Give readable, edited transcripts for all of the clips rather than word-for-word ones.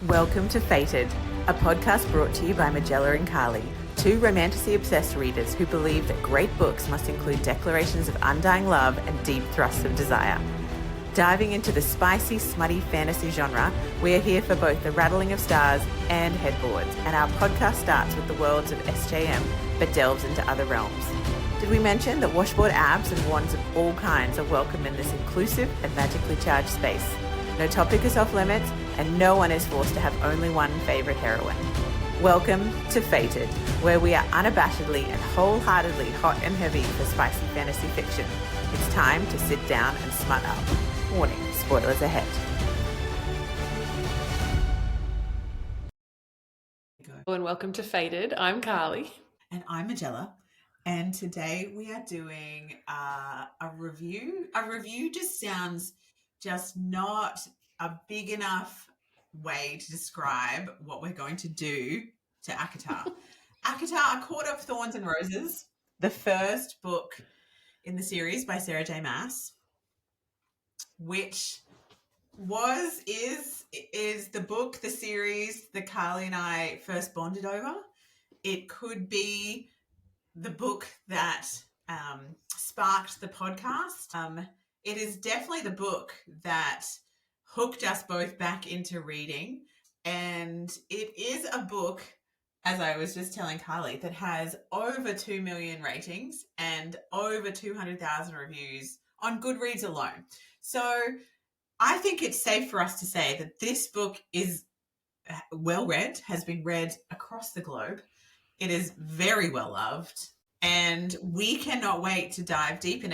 Welcome to Fated, a podcast brought to you by Magella and Carly, two romantically obsessed readers who believe that great books must include declarations of undying love and deep thrusts of desire. Diving into the spicy, smutty fantasy genre, we are here for both the rattling of stars and headboards, and our podcast starts with the worlds of SJM, but delves into other realms. Did we mention that washboard abs and wands of all kinds are welcome in this inclusive and magically charged space? No topic is off limits, and no one is forced to have only one favourite heroine. Welcome to Fated, where we are unabashedly and wholeheartedly hot and heavy for spicy fantasy fiction. It's time to sit down and smut up. Warning, spoilers ahead. Hello and welcome to Fated. I'm Carly. And I'm Magella. And today we are doing a review. A review just sounds just not a big enough way to describe what we're going to do to ACOTAR. ACOTAR, A Court of Thorns and Roses, the first book in the series by S.J Mass, which is the book, the series that Carly and I first bonded over. It could be the book that sparked the podcast. It is definitely the book that hooked us both back into reading. And it is a book, as I was just telling Carly, that has over 2 million ratings and over 200,000 reviews on Goodreads alone. So I think it's safe for us to say that this book is well read, has been read across the globe. It is very well loved, and we cannot wait to dive deep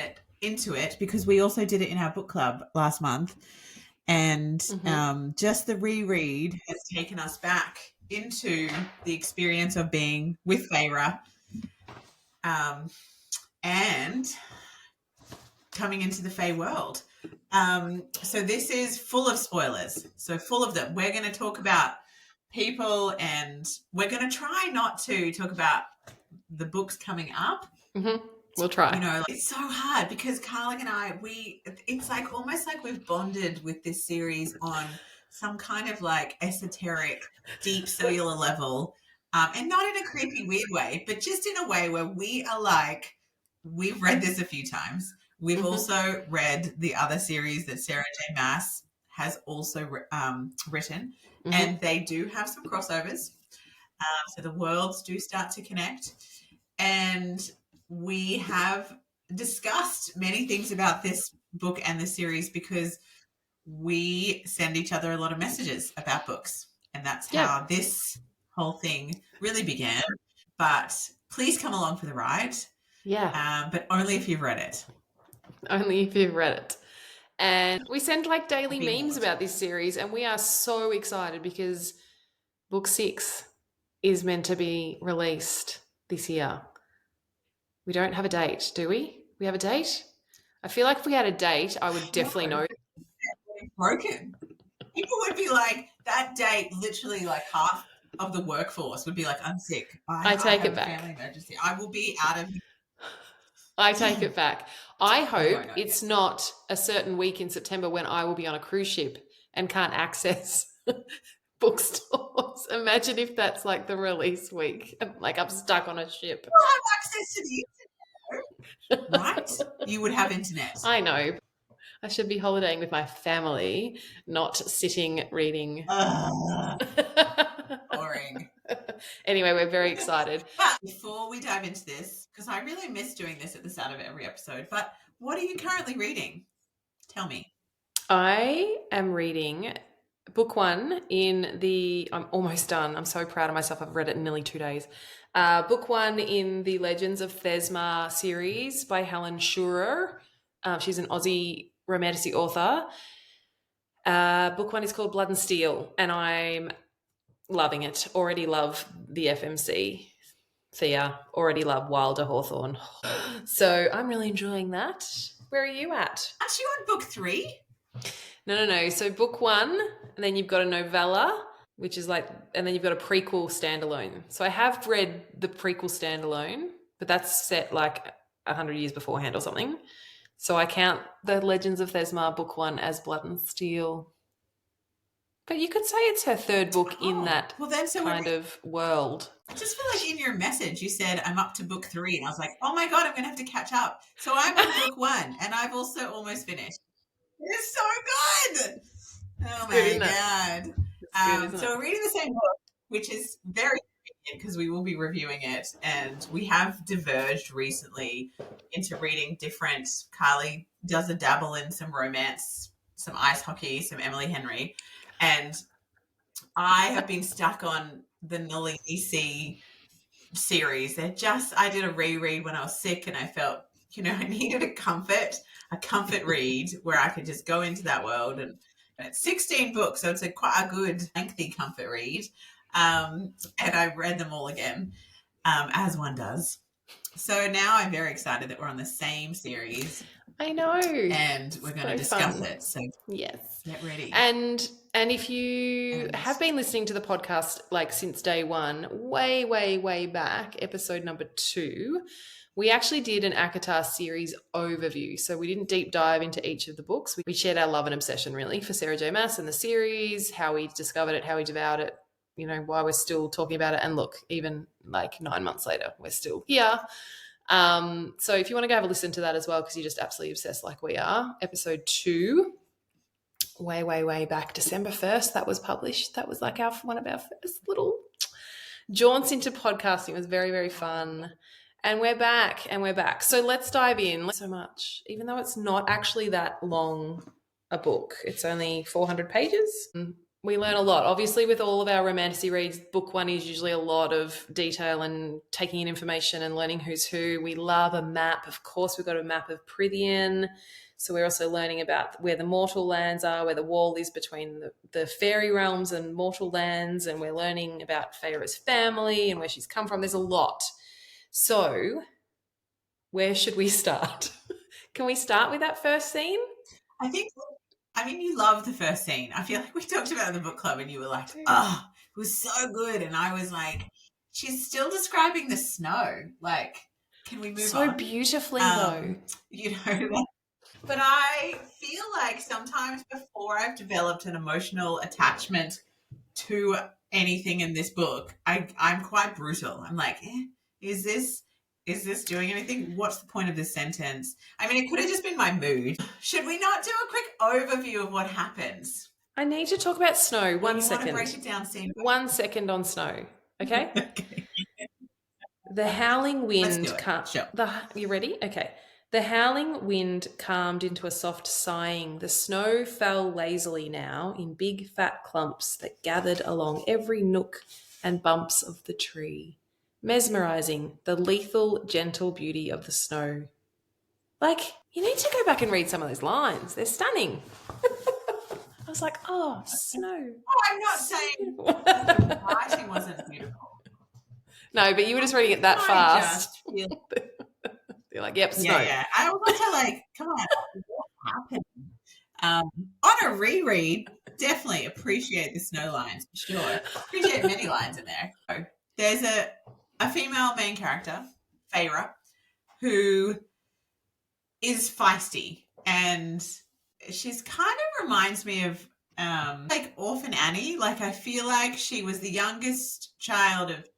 into it because we also did it in our book club last month. And just the reread has taken us back into the experience of being with Feyre and coming into the Fey world. So this is full of spoilers. So full of them. We're going to talk about people, and we're going to try not to talk about the books coming up. We'll try. You know, it's so hard because Carly and I, it's like almost like we've bonded with this series on some kind of like esoteric, deep cellular level, and not in a creepy, weird way, but just in a way where we are like, we've read this a few times. We've also read the other series that S.J Mass has also written, and they do have some crossovers. So the worlds do start to connect, and we have discussed many things about this book and the series because we send each other a lot of messages about books, and that's how this whole thing really began. But please come along for the ride. But only if you've read it. Only if you've read it. And we send like daily memes about this series, and we are so excited because book 6 is meant to be released this year. We don't have a date, do we? We have a date? I feel like if we had a date, I would definitely know. Broken. People would be like, that date, literally like half of the workforce would be like, I'm sick. I take it back. Family emergency. I will be out of. I take it back. I hope it's not a certain week in September when I will be on a cruise ship and can't access bookstores. Imagine if that's like the release week. Like I'm stuck on a ship. You'll have access to the internet, right? You would have internet. I know. I should be holidaying with my family, not sitting reading. Boring. Anyway, we're very excited. But before we dive into this, because I really miss doing this at the start of every episode, but what are you currently reading? Tell me. I am reading book 1 I'm almost done. I'm so proud of myself. I've read it in nearly 2 days. Book 1 in the Legends of Thesma series by Helen Schurer. She's an Aussie romantic author. Book 1 is called Blood and Steel, and I'm loving it. Already love the FMC. Thea, already love Wilder Hawthorne. So I'm really enjoying that. Where are you at? Aren't you on book 3? No. So book 1, and then you've got a novella, which is like, and then you've got a prequel standalone. So I have read the prequel standalone, but that's set like 100 years beforehand or something. So I count the Legends of Thesma book 1 as Blood and Steel. But you could say it's her third book in that well then, kind of world. I just feel like in your message you said I'm up to book 3, and I was like, oh my God, I'm going to have to catch up. So I'm on book 1, and I've also almost finished. It's so good. Oh my God. So we're reading the same book, which is very convenient because we will be reviewing it, and we have diverged recently into reading different. Carly does a dabble in some romance, some ice hockey, some Emily Henry, and I have been stuck on the Nolly EC series. I did a reread when I was sick, and I felt, I needed a comfort read where I could just go into that world. And it's 16 books, so it's quite a good lengthy comfort read. And I read them all again, as one does. So now I'm very excited that we're on the same series. I know. And we're going to discuss it. So yes, get ready. And if you have been listening to the podcast like since day one, way back, episode number 2, we actually did an ACOTAR series overview. So we didn't deep dive into each of the books. We shared our love and obsession really for S.J Mass and the series, how we discovered it, how we devoured it, why we're still talking about it. And look, even like 9 months later, we're still here. So if you want to go have a listen to that as well, because you're just absolutely obsessed like we are, episode 2, way back, December 1st, that was published. That was like one of our first little jaunts into podcasting. It was very, very fun. And we're back. So let's dive in. So much, even though it's not actually that long a book. It's only 400 pages. We learn a lot. Obviously, with all of our romantasy reads, book 1 is usually a lot of detail and taking in information and learning who's who. We love a map. Of course, we've got a map of Prythian. So we're also learning about where the mortal lands are, where the wall is between the fairy realms and mortal lands, and we're learning about Feyre's family and where she's come from. There's a lot. So where should we start? Can we start with that first scene? You love the first scene. I feel like we talked about it in the book club and you were like, oh, it was so good. And I was like, she's still describing the snow. Like, can we move on? So beautifully, though. But I feel like sometimes before I've developed an emotional attachment to anything in this book, I'm quite brutal. I'm like, is this doing anything? What's the point of this sentence? It could have just been my mood. Should we not do a quick overview of what happens? I need to talk about snow. 1 second. Want to break it down scene by 1 second on snow, okay? Okay. The howling wind... Sure. You ready? Okay. The howling wind calmed into a soft sighing. The snow fell lazily now in big fat clumps that gathered along every nook and bumps of the tree. Mesmerizing, the lethal, gentle beauty of the snow. Like, you need to go back and read some of those lines. They're stunning. I was like, oh, snow. Oh, I'm not saying the writing wasn't beautiful. No, but you were just reading it that fast. You're like, yep, snow. Yeah. I was also come on, what happened? On a reread, definitely appreciate the snow lines, for sure. Appreciate many lines in there. So, there's a female main character, Feyre, who is feisty, and she's kind of reminds me of Orphan Annie. I feel like she was the youngest child of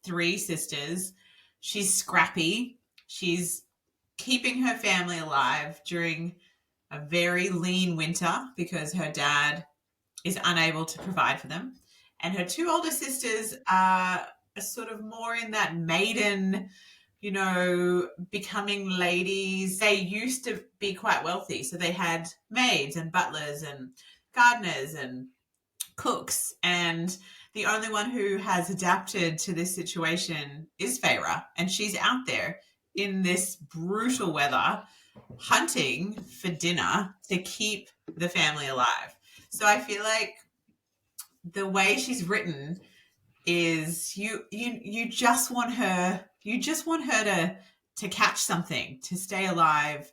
3 sisters. She's scrappy. She's keeping her family alive during a very lean winter because her dad is unable to provide for them. And her 2 older sisters are sort of more in that maiden, becoming ladies. They used to be quite wealthy. So they had maids and butlers and gardeners and cooks. And the only one who has adapted to this situation is Feyre. And she's out there in this brutal weather hunting for dinner to keep the family alive. So I feel like the way she's written is you just want her to catch something, to stay alive,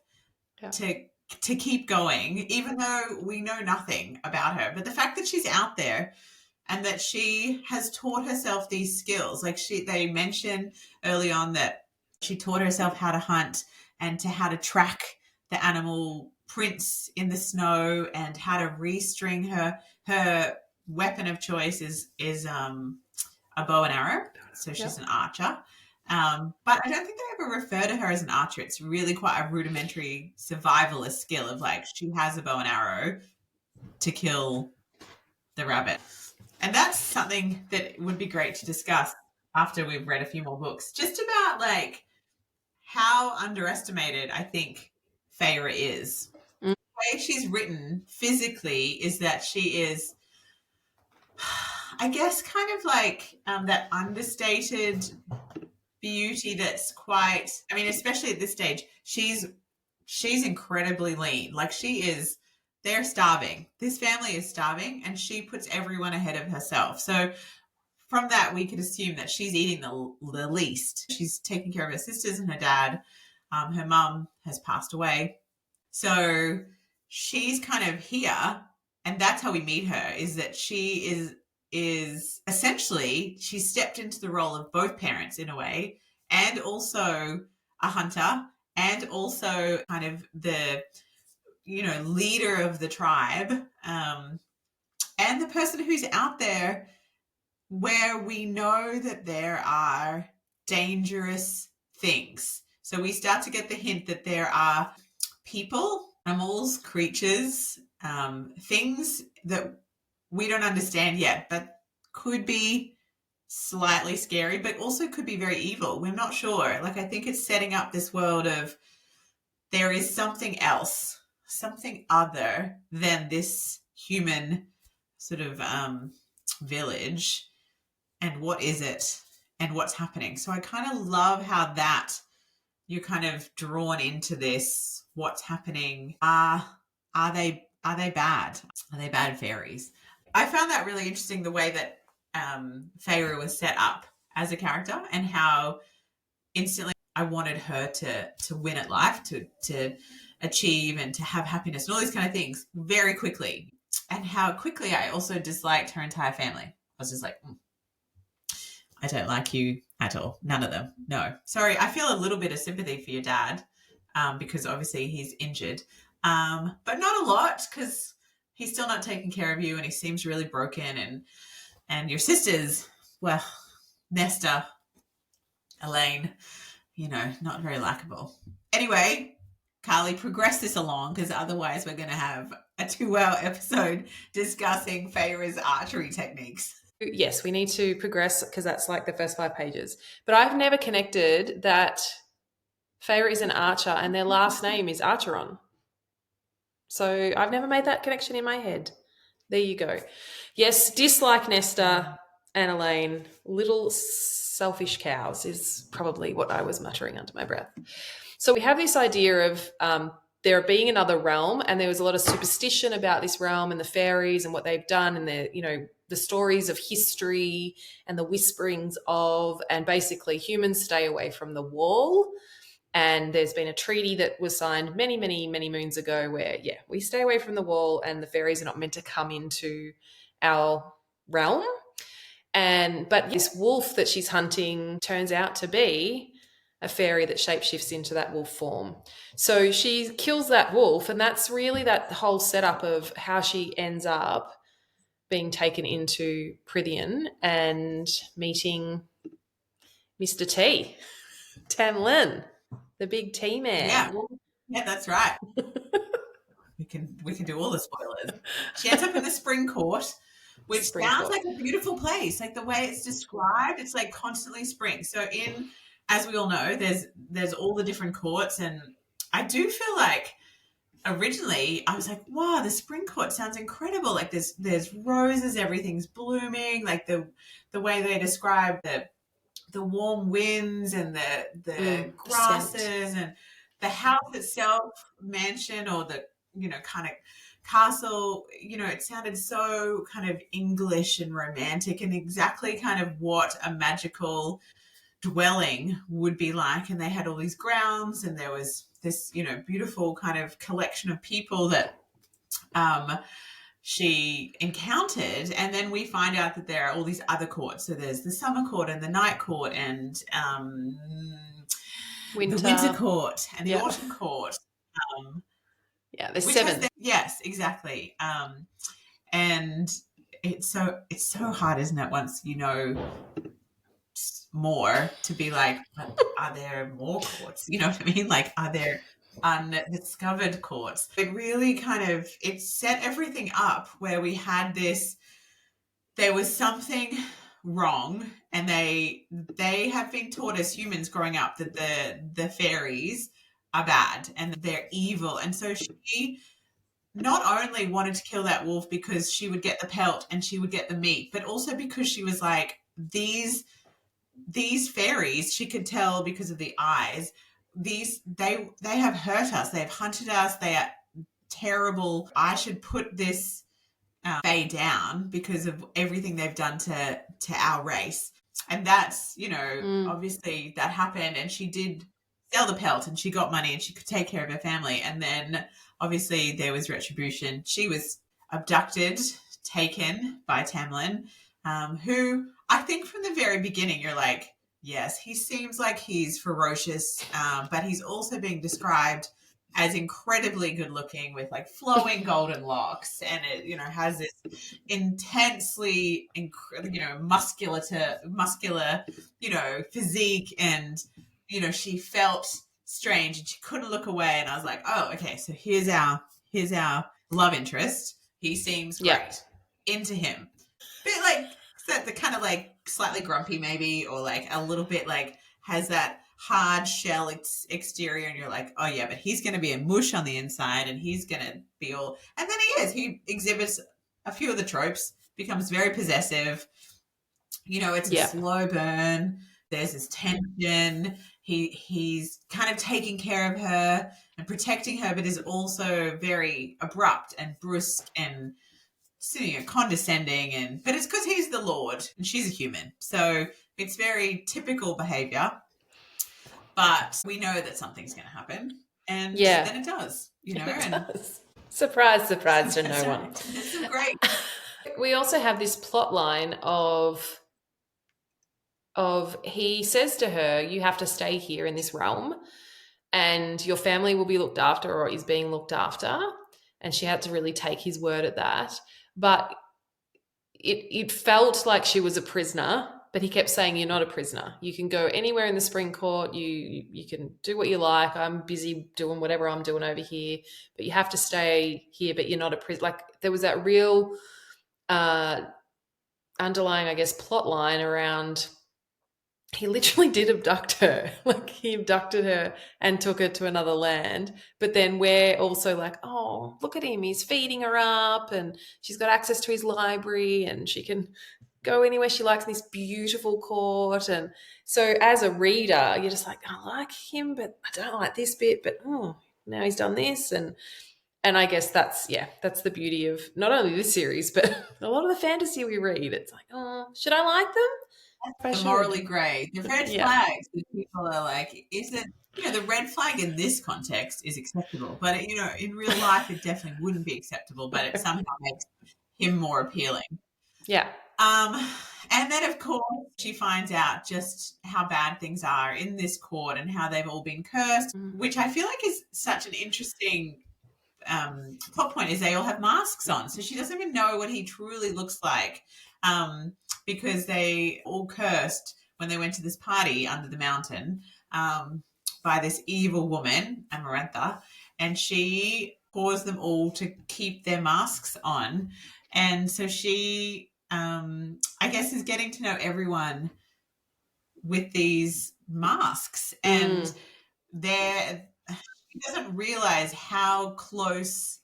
to keep going, even though we know nothing about her. But the fact that she's out there and that she has taught herself these skills, they mention early on that she taught herself how to hunt and how to track the animal prints in the snow and how to restring her weapon of choice is a bow and arrow. So she's an archer. But I don't think they ever refer to her as an archer. It's really quite a rudimentary survivalist skill of like she has a bow and arrow to kill the rabbit. And that's something that would be great to discuss after we've read a few more books, just about like how underestimated I think Feyre is. The way she's written physically is that she is, I guess, kind of like that understated beauty that's quite, I mean, especially at this stage, she's incredibly lean. Like they're starving. This family is starving and she puts everyone ahead of herself. So from that, we could assume that she's eating the least. She's taking care of her sisters and her dad. Her mum has passed away. So she's kind of here, and that's how we meet her, is that she is essentially, she stepped into the role of both parents in a way, and also a hunter, and also kind of the, leader of the tribe, and the person who's out there where we know that there are dangerous things. So we start to get the hint that there are people, animals, creatures, things that we don't understand yet, but could be slightly scary, but also could be very evil. We're not sure. Like, I think it's setting up this world of there is something else, something other than this human sort of village. And what is it? And what's happening? So I kind of love how that you're kind of drawn into this. What's happening? Are they bad? Are they bad fairies? I found that really interesting, the way that Feyre was set up as a character, and how instantly I wanted her to win at life, to achieve and to have happiness and all these kind of things very quickly, and how quickly I also disliked her entire family. I was just like, I don't like you at all. None of them. No. Sorry, I feel a little bit of sympathy for your dad, because obviously he's injured, but not a lot, because he's still not taking care of you and he seems really broken. And your sisters, well, Nesta, Elaine, not very likable. Anyway, Carly, progress this along, because otherwise we're going to have a 2-hour episode discussing Feyre's archery techniques. Yes, we need to progress, because that's like the first 5 pages. But I've never connected that Feyre is an archer and their last name is Archeron. So I've never made that connection in my head. There you go. Yes, dislike Nesta and Elaine. Little selfish cows is probably what I was muttering under my breath. So we have this idea of there being another realm, and there was a lot of superstition about this realm and the fairies and what they've done, and the stories of history and the whisperings of, and basically humans stay away from the wall. And there's been a treaty that was signed many, many, many moons ago where, we stay away from the wall and the fairies are not meant to come into our realm. But this wolf that she's hunting turns out to be a fairy that shapeshifts into that wolf form. So she kills that wolf, and that's really that whole setup of how she ends up being taken into Prythian and meeting Mr. T, Tamlin, the big T man. Yeah, that's right. we can do all the spoilers. She ends up in the Spring Court, which sounds like a beautiful place. Like the way it's described, it's like constantly spring. So as we all know, there's all the different courts, and I do feel like originally I was like, wow, the Spring Court sounds incredible. Like there's roses, everything's blooming, like the way they describe the warm winds and the grasses and the house itself, mansion, or the kind of castle, it sounded so kind of English and romantic, and exactly kind of what a magical dwelling would be like. And they had all these grounds, and there was this beautiful kind of collection of people that she encountered. And then we find out that there are all these other courts. So there's the summer court and the night court and the winter court and the autumn court. There's 7. Yes, exactly. And it's so hard, isn't it? Once you know more, to be like, are there more courts? You know what I mean? Like, are there undiscovered courts? It really kind of, it set everything up where we had this, there was something wrong, and they have been taught as humans growing up that the fairies are bad and they're evil. And so she not only wanted to kill that wolf because she would get the pelt and she would get the meat, but also because she was like, these fairies, she could tell because of the eyes, these they have hurt us, they have hunted us, they are terrible. I should put this fae down because of everything they've done to our race. And that's, obviously that happened, and she did sell the pelt and she got money and she could take care of her family. And then obviously there was retribution. She was abducted, taken by Tamlin, who I think from the very beginning you're like, yes, he seems like he's ferocious, but he's also being described as incredibly good looking with like flowing golden locks, and it has this intensely muscular physique, and she felt strange and she couldn't look away, and I was like, oh, okay, so here's our love interest. He seems great. Into him, but like the kind of like slightly grumpy maybe, or like a little bit like has that hard shell exterior, and you're like, oh yeah, but he's going to be a mush on the inside, and he's going to be all, and then he exhibits a few of the tropes, becomes very possessive, it's a slow burn, there's this tension, he's kind of taking care of her and protecting her, but is also very abrupt and brusque and condescending, but it's because he's the Lord and she's a human, so it's very typical behavior. But we know that something's going to happen, and then it does, and does. Surprise, surprise to no one. It's great. We also have this plot line of he says to her, you have to stay here in this realm and your family will be looked after, or is being looked after. And she had to really take his word at that. But it felt like she was a prisoner. But he kept saying, you're not a prisoner. You can go anywhere in the Spring Court. You can do what you like. I'm busy doing whatever I'm doing over here. But you have to stay here, but you're not a prisoner. Like there was that real underlying, I guess, plot line around he literally did abduct her. Like he abducted her and took her to another land. But then we're also like, oh, look at him. He's feeding her up and she's got access to his library and she can go anywhere she likes in this beautiful court. And so as a reader, you're just like, I like him, but I don't like this bit, but now he's done this. And I guess that's the beauty of not only this series, but a lot of the fantasy we read. It's like, oh, should I like them? The morally grey. The red flags that people are like, is it, the red flag in this context is acceptable, but in real life it definitely wouldn't be acceptable, but it somehow makes him more appealing. Yeah. And then, of course, she finds out just how bad things are in this court and how they've all been cursed, which I feel like is such an interesting plot point, is they all have masks on. So she doesn't even know what he truly looks like, because they all cursed when they went to this party under the mountain by this evil woman, Amarantha, and she caused them all to keep their masks on. And so she... I guess is getting to know everyone with these masks, and she doesn't realize how close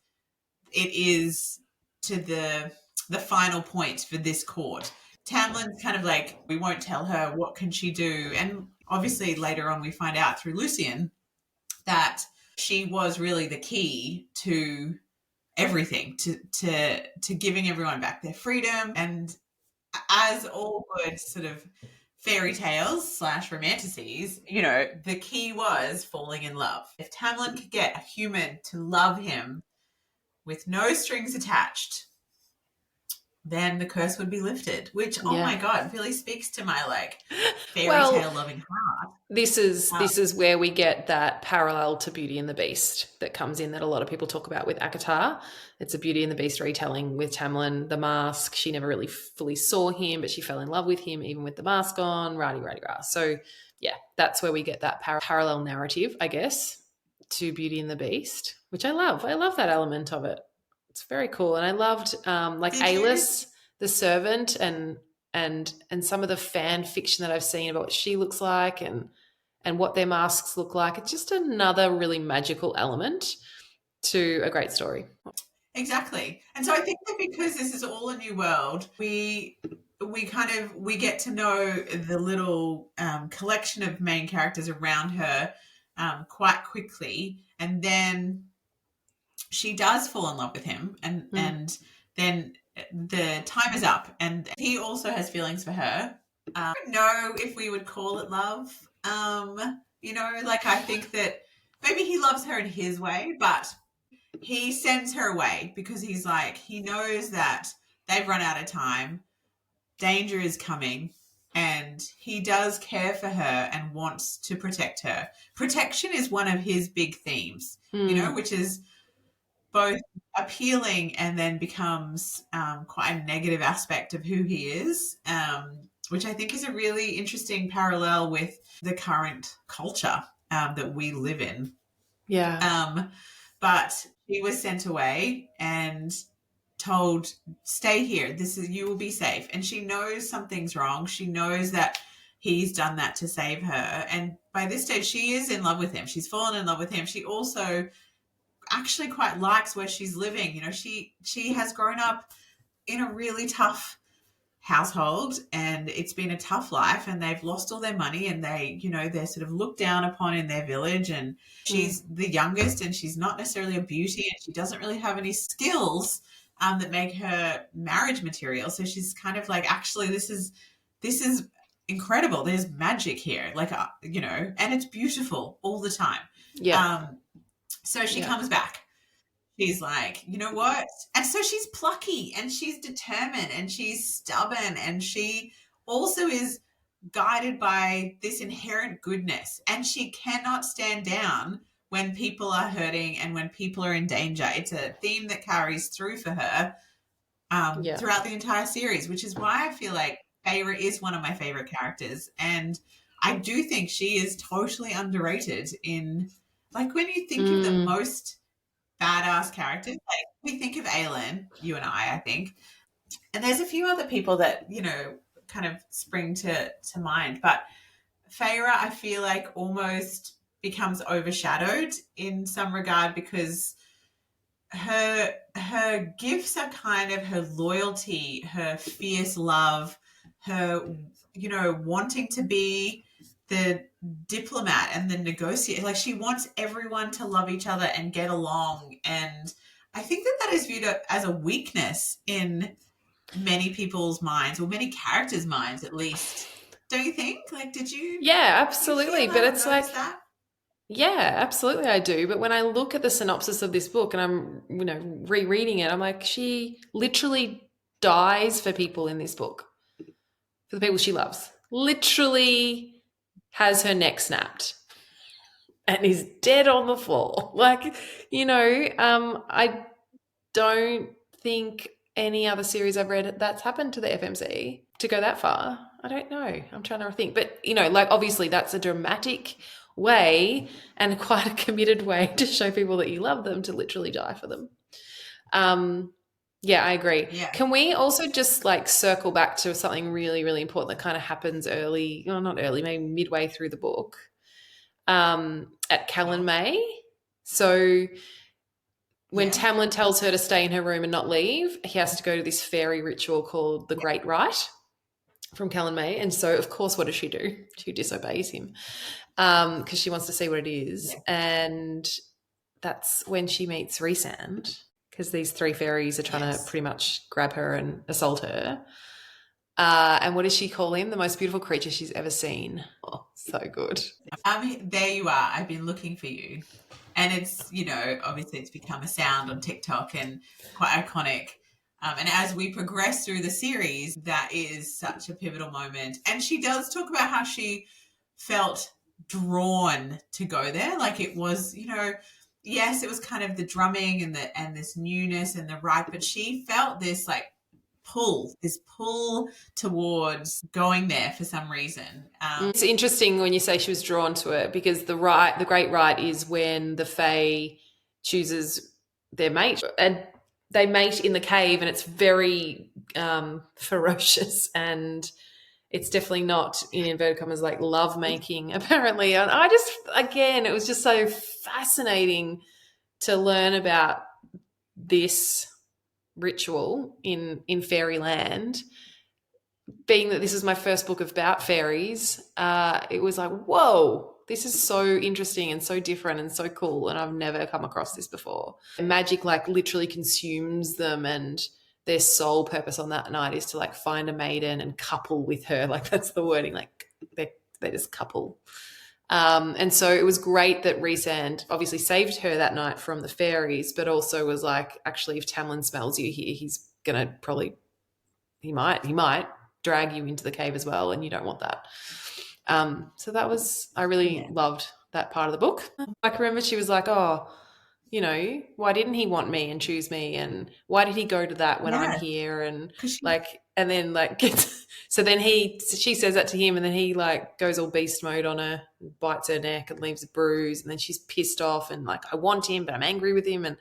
it is to the final point for this court. Tamlin's kind of like, we won't tell her, what can she do? And obviously later on we find out through Lucian that she was really the key to everything, to giving everyone back their freedom. And as all good sort of fairy tales / romanticities, the key was falling in love. If Tamlin could get a human to love him with no strings attached, then the curse would be lifted, which, oh my God, really speaks to my like fairy tale loving heart. This is where we get that parallel to Beauty and the Beast that comes in that a lot of people talk about with ACOTAR. It's a Beauty and the Beast retelling with Tamlin, the mask. She never really fully saw him, but she fell in love with him even with the mask on, rah. So yeah, that's where we get that parallel narrative, I guess, to Beauty and the Beast, which I love. I love that element of it. It's very cool. And I loved like Alis, the servant, and some of the fan fiction that I've seen about what she looks like and what their masks look like. It's just another really magical element to a great story. Exactly. And so I think that because this is all a new world, we get to know the little collection of main characters around her quite quickly, and then she does fall in love with him, and then the time is up, and he also has feelings for her. I don't know if we would call it love. Like I think that maybe he loves her in his way, but he sends her away because he's like, he knows that they've run out of time, danger is coming, and he does care for her and wants to protect her. Protection is one of his big themes, which is both appealing and then becomes quite a negative aspect of who he is, which I think is a really interesting parallel with the current culture that we live in. Yeah. But he was sent away and told, stay here. You will be safe. And she knows something's wrong. She knows that he's done that to save her. And by this stage, she is in love with him. She's fallen in love with him. She also actually quite likes where she's living. She has grown up in a really tough household, and it's been a tough life, and they've lost all their money, and they're sort of looked down upon in their village, and she's the youngest, and she's not necessarily a beauty, and she doesn't really have any skills that make her marriage material. So she's kind of like, actually, this is incredible. There's magic here, like, and it's beautiful all the time. Yeah. So she comes back. She's like, you know what? And so she's plucky, and she's determined, and she's stubborn, and she also is guided by this inherent goodness, and she cannot stand down when people are hurting and when people are in danger. It's a theme that carries through for her throughout the entire series, which is why I feel like Feyre is one of my favorite characters. And I do think she is totally underrated in, like, when you think of the most badass characters, like we think of Aelin, you and I think, and there's a few other people that kind of spring to mind, but Feyre, I feel like, almost becomes overshadowed in some regard because her gifts are kind of her loyalty, her fierce love, her wanting to be the diplomat and the negotiator. Like, she wants everyone to love each other and get along, and I think that is viewed as a weakness in many people's minds, or many characters' minds at least. Don't you think? Like, did you? Yeah, absolutely. But it's like that? Yeah, absolutely I do. But when I look at the synopsis of this book and I'm, rereading it, I'm like, she literally dies for people in this book, for the people she loves. Literally has her neck snapped and is dead on the floor. Like, I don't think any other series I've read that's happened to the FMC to go that far. I don't know. I'm trying to think. But, obviously that's a dramatic way and quite a committed way to show people that you love them, to literally die for them. Yeah, I agree. Yeah. Can we also just circle back to something really, really important that kind of happens early, not early, maybe midway through the book, at Callan May? So when Tamlin tells her to stay in her room and not leave, he has to go to this fairy ritual called the Great Rite from Callan May. And so, of course, what does she do? She disobeys him because she wants to see what it is. Yeah. And that's when she meets Rhysand, because these three fairies are trying to pretty much grab her and assault her. And what does she call him? The most beautiful creature she's ever seen. Oh, so good. There you are. I've been looking for you. And it's, obviously it's become a sound on TikTok and quite iconic. And as we progress through the series, that is such a pivotal moment. And she does talk about how she felt drawn to go there. Like it was, yes, it was kind of the drumming and this newness and the right, but she felt this pull towards going there for some reason. It's interesting when you say she was drawn to it, because the great right is when the Fae chooses their mate, and they mate in the cave, and it's very ferocious, and it's definitely not, in inverted commas, like love making apparently. And I just, again, it was just so fascinating to learn about this ritual in fairyland. Being that this is my first book about fairies, it was like, whoa, this is so interesting and so different and so cool, and I've never come across this before. Magic like literally consumes them, and their sole purpose on that night is to like find a maiden and couple with her. Like that's the wording, like they just couple. And so it was great that Rhysand obviously saved her that night from the fairies, but also was like, actually, if Tamlin smells you here, he's gonna probably, he might drag you into the cave as well, and you don't want that. So that was, I really loved that part of the book. I can remember she was like, oh, why didn't he want me and choose me, and why did he go to that when I'm here, and like, and then like so then she says that to him, and then he like goes all beast mode on her, bites her neck and leaves a bruise, and then she's pissed off and like, I want him but I'm angry with him, and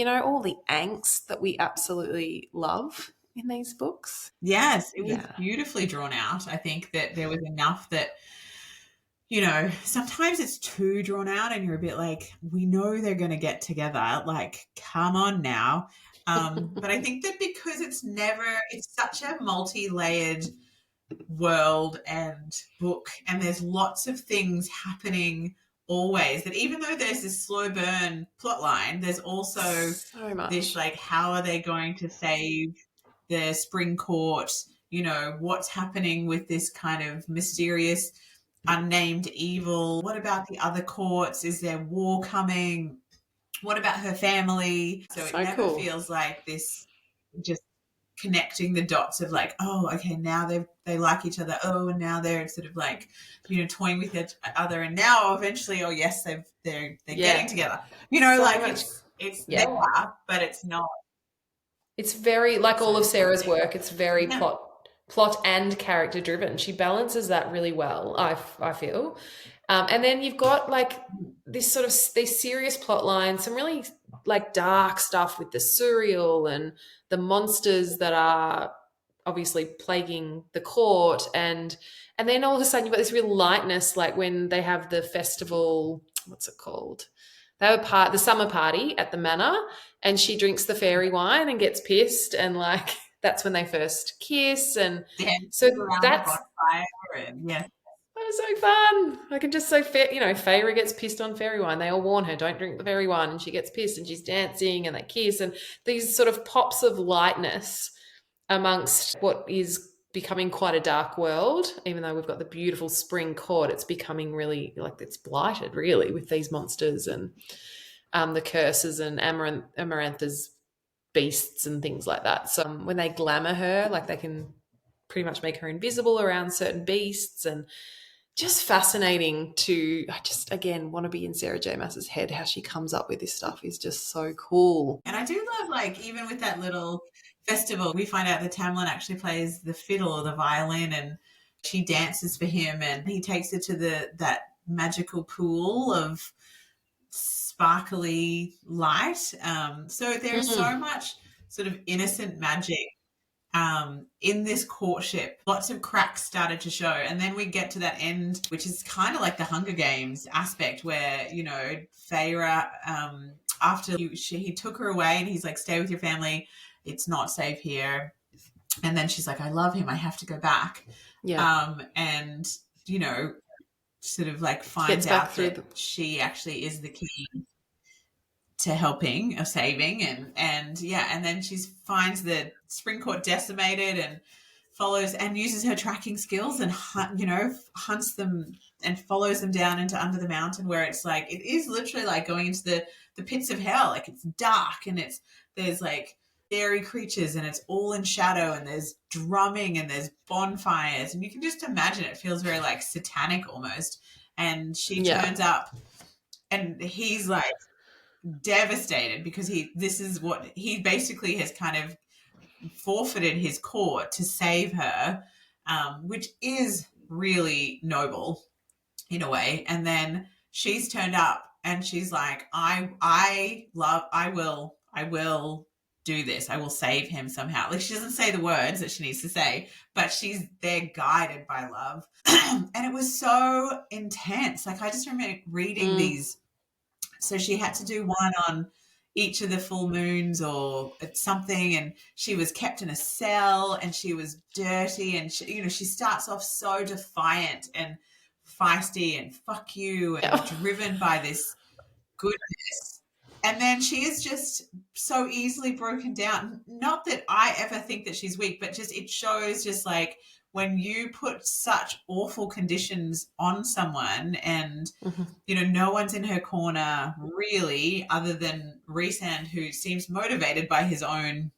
all the angst that we absolutely love in these books. Yes, it was beautifully drawn out. I think that there was enough that, sometimes it's too drawn out and you're a bit like, we know they're going to get together. Like, come on now. But I think that because it's such a multi-layered world and book, and there's lots of things happening always, that even though there's this slow burn plot line, there's also so much. This like, how are they going to save the Spring Court? What's happening with this kind of mysterious unnamed evil? What about the other courts? Is there war coming? What about her family? So it never feels like this, just connecting the dots of like, oh, okay, now they like each other. Oh, and now they're sort of like, toying with each other. And now eventually, oh yes, they're getting together. So like it's there, but it's not. It's very, like all of Sarah's work, it's very plot and character driven. She balances that really well, I feel. And then you've got like this sort of these serious plot lines, some really like dark stuff with the surreal and the monsters that are obviously plaguing the court, and then all of a sudden you've got this real lightness, like when they have the festival, what's it called? They have the summer party at the manor, and she drinks the fairy wine and gets pissed, and like that's when they first kiss, and so that's that was so fun. I can just Feyre gets pissed on fairy wine. They all warn her, don't drink the fairy wine, and she gets pissed, and she's dancing, and they kiss, and these sort of pops of lightness amongst what is becoming quite a dark world. Even though we've got the beautiful Spring Court, it's becoming really like it's blighted, really, with these monsters and the curses and Amarantha's beasts and things like that. So when they glamour her, like they can pretty much make her invisible around certain beasts, and just fascinating to, I just, again, want to be in Sarah J. Mass's head. How she comes up with this stuff is just so cool. And I do love, like, even with that little festival, we find out that Tamlin actually plays the fiddle or the violin, and she dances for him, and he takes her to that magical pool of sparkly light. So there's so much sort of innocent magic in this courtship. Lots of cracks started to show, and then we get to that end, which is kind of like the Hunger Games aspect, where Feyre, after he took her away, and he's like, stay with your family, it's not safe here, and then she's like, I love him, I have to go back. And sort of like finds out that she actually is the key to helping or saving, and then she finds the Spring Court decimated, and follows and uses her tracking skills and hunts them and follows them down into under the mountain, where it's like, it is literally like going into the pits of hell. Like, it's dark, and there's like scary creatures, and it's all in shadow, and there's drumming and there's bonfires, and you can just imagine it feels very like satanic almost. And she turns up, and he's like devastated because this is what he basically has kind of forfeited his court to save her, which is really noble in a way. And then she's turned up and she's like, I will do this. I will save him somehow. Like, she doesn't say the words that she needs to say, but they're guided by love. And it was so intense. Like, I just remember reading these. So she had to do one on each of the full moons or something, and she was kept in a cell, and she was dirty, and she starts off so defiant and feisty and fuck you and driven by this goodness, and then she is just so easily broken down. Not that I ever think that she's weak, but just it shows just like when you put such awful conditions on someone and, no one's in her corner really other than Rhysand, who seems motivated by his own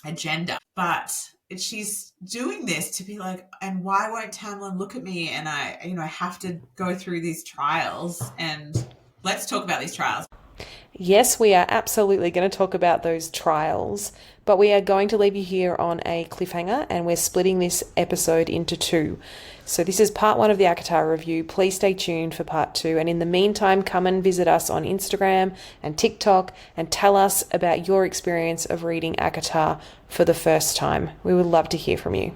agenda. But she's doing this to be like, and why won't Tamlin look at me? And I have to go through these trials, and let's talk about these trials. Yes, we are absolutely going to talk about those trials, but we are going to leave you here on a cliffhanger, and we're splitting this episode into 2. So this is part 1 of the ACOTAR review. Please stay tuned for part 2. And in the meantime, come and visit us on Instagram and TikTok and tell us about your experience of reading ACOTAR for the first time. We would love to hear from you.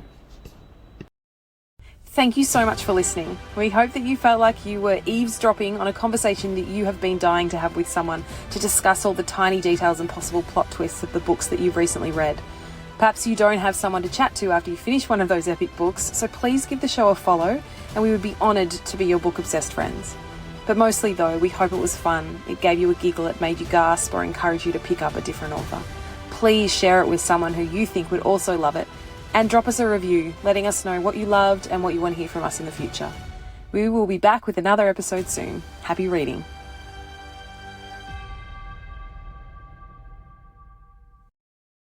Thank you so much for listening. We hope that you felt like you were eavesdropping on a conversation that you have been dying to have with someone to discuss all the tiny details and possible plot twists of the books that you've recently read. Perhaps you don't have someone to chat to after you finish one of those epic books, so please give the show a follow, and we would be honoured to be your book-obsessed friends. But mostly though, we hope it was fun, it gave you a giggle, it made you gasp, or encouraged you to pick up a different author. Please share it with someone who you think would also love it, and drop us a review, letting us know what you loved and what you want to hear from us in the future. We will be back with another episode soon. Happy reading.